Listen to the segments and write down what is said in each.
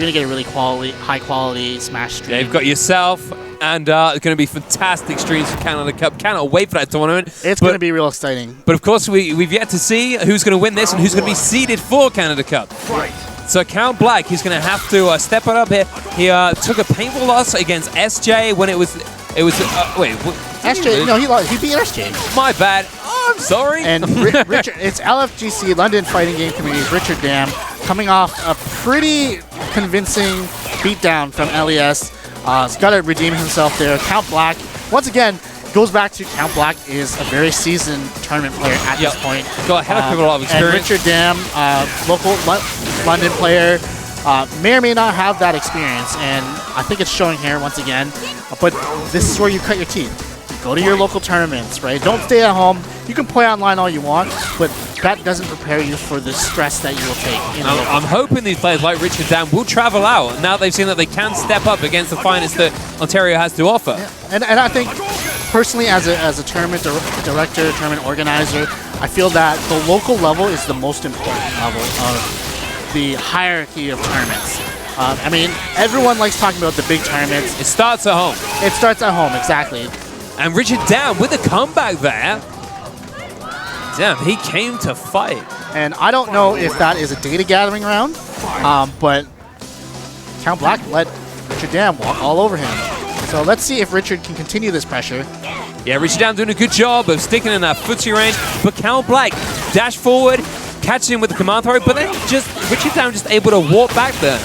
You're going to get a really high quality Smash stream. Yeah, you've got yourself, and it's going to be fantastic streams for Canada Cup. Cannot wait for that tournament. It's going to be real exciting. But of course, we've yet to see who's going to win this and who's going to be seeded for Canada Cup. Right. So Count Black, he's going to have to step it up here. He took a painful loss against SJ when it was wait. SJ, no, he beat SJ. My bad. Oh, I'm sorry. And Richard, it's LFGC, London Fighting Game Community's Richard Dam, coming off a pretty convincing beatdown from LES. He's got to redeem himself there. Count Black, once again, goes back to Count Black is a very seasoned tournament player at this point. Got a heck of a lot of experience. And Richard Dam, local London player, may or may not have that experience, and I think it's showing here once again. But this is where you cut your teeth. Go to your local tournaments, right? Don't stay at home. You can play online all you want, but that doesn't prepare you for the stress that you will take. I'm hoping these players like Richard Dam will travel out now they've seen that they can step up against the finest that Ontario has to offer. Yeah. And I think, personally, as a tournament director, tournament organizer, I feel that the local level is the most important level of the hierarchy of tournaments. I mean, everyone likes talking about the big tournaments. It starts at home. It starts at home, exactly. And Richard Dam with a comeback there. Damn, he came to fight. And I don't know if that is a data gathering round, but Count Black let Richard Dam walk all over him. So let's see if Richard can continue this pressure. Yeah, Richard Dam doing a good job of sticking in that footsie range, but Count Black dash forward, catches him with the command throw, but then Richard Dam just able to walk back there.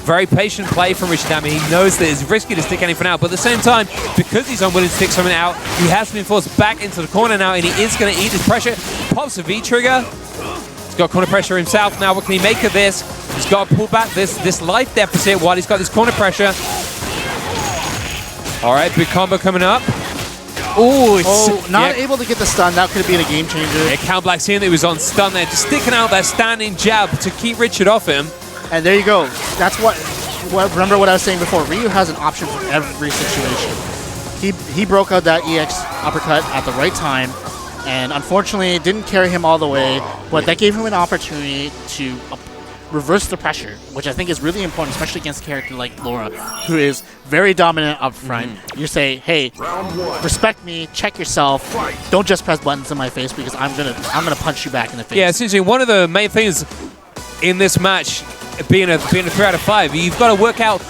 Very patient play from Richard Dam. He knows that it's risky to stick anything out, but at the same time, because he's unwilling to stick something out, he has been forced back into the corner now, and he is going to eat his pressure. Pops a V-trigger. He's got corner pressure himself now. What can he make of this? He's got to pull back this life deficit while he's got this corner pressure. All right, big combo coming up. Oh, not able to get the stun. That could have been a game changer. Yeah, Count Black seeing that he was on stun there, just sticking out that standing jab to keep Richard off him. And there you go. That's what remember what I was saying before. Ryu has an option for every situation. He broke out that EX uppercut at the right time, and unfortunately it didn't carry him all the way, but that gave him an opportunity to reverse the pressure, which I think is really important, especially against a character like Laura, who is very dominant up front. You say, hey, respect me, check yourself, don't just press buttons in my face because I'm gonna punch you back in the face. Yeah, essentially one of the main things in this match, being a 3 out of 5, you've got to work out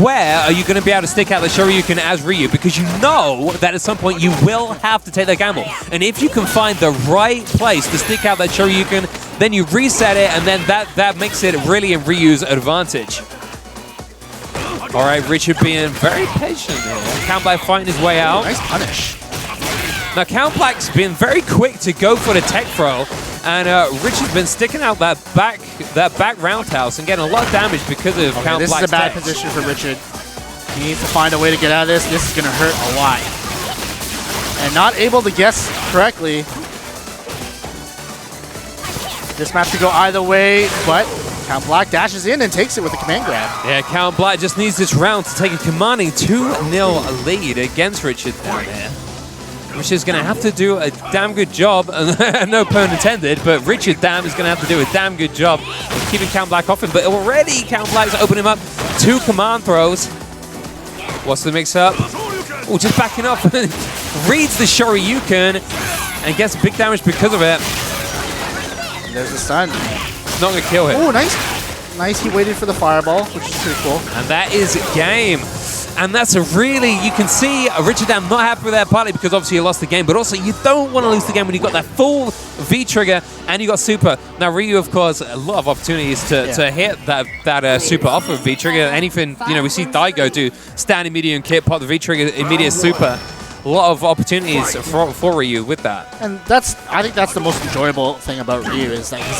where are you going to be able to stick out the Shoryuken as Ryu, because you know that at some point you will have to take that gamble. And if you can find the right place to stick out that Shoryuken, then you reset it, and then that makes it really in Ryu's advantage. All right, Richard being very patient here. Count Black fighting his way out. Nice punish. Now Count Black's been very quick to go for the tech throw, and Richard's been sticking out that back roundhouse and getting a lot of damage because of Count Black's This is a bad tech. position for Richard. He needs to find a way to get out of this. This is going to hurt a lot. And not able to guess correctly. This match could go either way, but Count Black dashes in and takes it with a command grab. Yeah, Count Black just needs this round to take a commanding 2-0 lead against Richard down there. Richard's going to have to do a damn good job, no pun intended, but Richard Dam is going to have to do a damn good job of keeping Count Black off him. But already Count Black's opening him up 2 command throws. What's the mix-up? Oh, just backing up. Reads the Shoryuken and gets big damage because of it. There's the stun. It's not going to kill him. Oh, nice. Nice, he waited for the fireball, which is pretty cool. And that is game. And that's a really, you can see Richard Dam not happy with that, partly because obviously he lost the game, but also you don't want to lose the game when you've got that full V-trigger and you got super. Now Ryu, of course, a lot of opportunities to hit that super off of V-trigger. Anything, you know, we see Daigo do standing medium kit, pop the V-trigger, immediate super. A lot of opportunities for Ryu with that. And I think that's the most enjoyable thing about Ryu, is that he's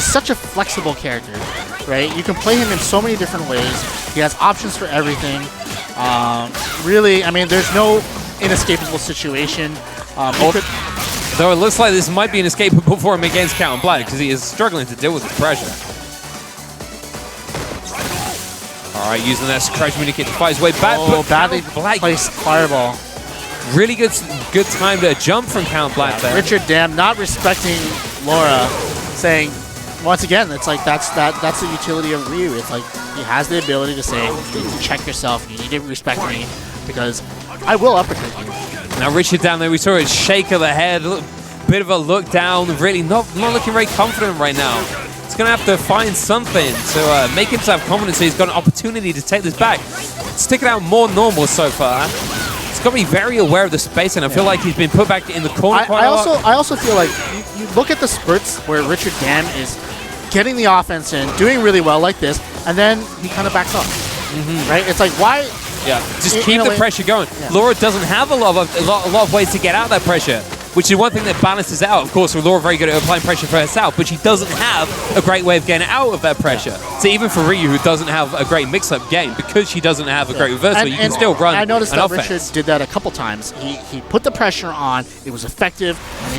such a flexible character, right? You can play him in so many different ways. He has options for everything. Really, I mean, there's no inescapable situation. Though it looks like this might be inescapable for him against Count Black, because he is struggling to deal with the pressure. All right, using that crouch communicate to fight his way back. Oh, badly placed fireball. Really good time to jump from Count Black there. Richard Dam not respecting Laura, saying, once again, it's like that's the utility of Ryu. It's like he has the ability to say, you need to check yourself, you need to respect me, because I will uppercut you. Now Richard down there, we saw a shake of the head, bit of a look down, really not looking very confident right now. He's going to have to find something to make himself confident so he's got an opportunity to take this back. Stick it out more normal so far. He's got to be very aware of the space, and I feel like he's been put back in the corner quite a lot. I also feel like you look at the spurts where Richard Gam is getting the offense in, doing really well like this, and then he kind of backs off. Right? It's like, why? Yeah, just keep the pressure going. Yeah. Laura doesn't have a lot of ways to get out of that pressure, which is one thing that balances out. Of course, Laura very good at applying pressure for herself, but she doesn't have a great way of getting out of that pressure. So even for Ryu, who doesn't have a great mix-up game, because she doesn't have a great reversal, you can still run. I noticed that offense. Richard did that a couple times. He put the pressure on, it was effective, and he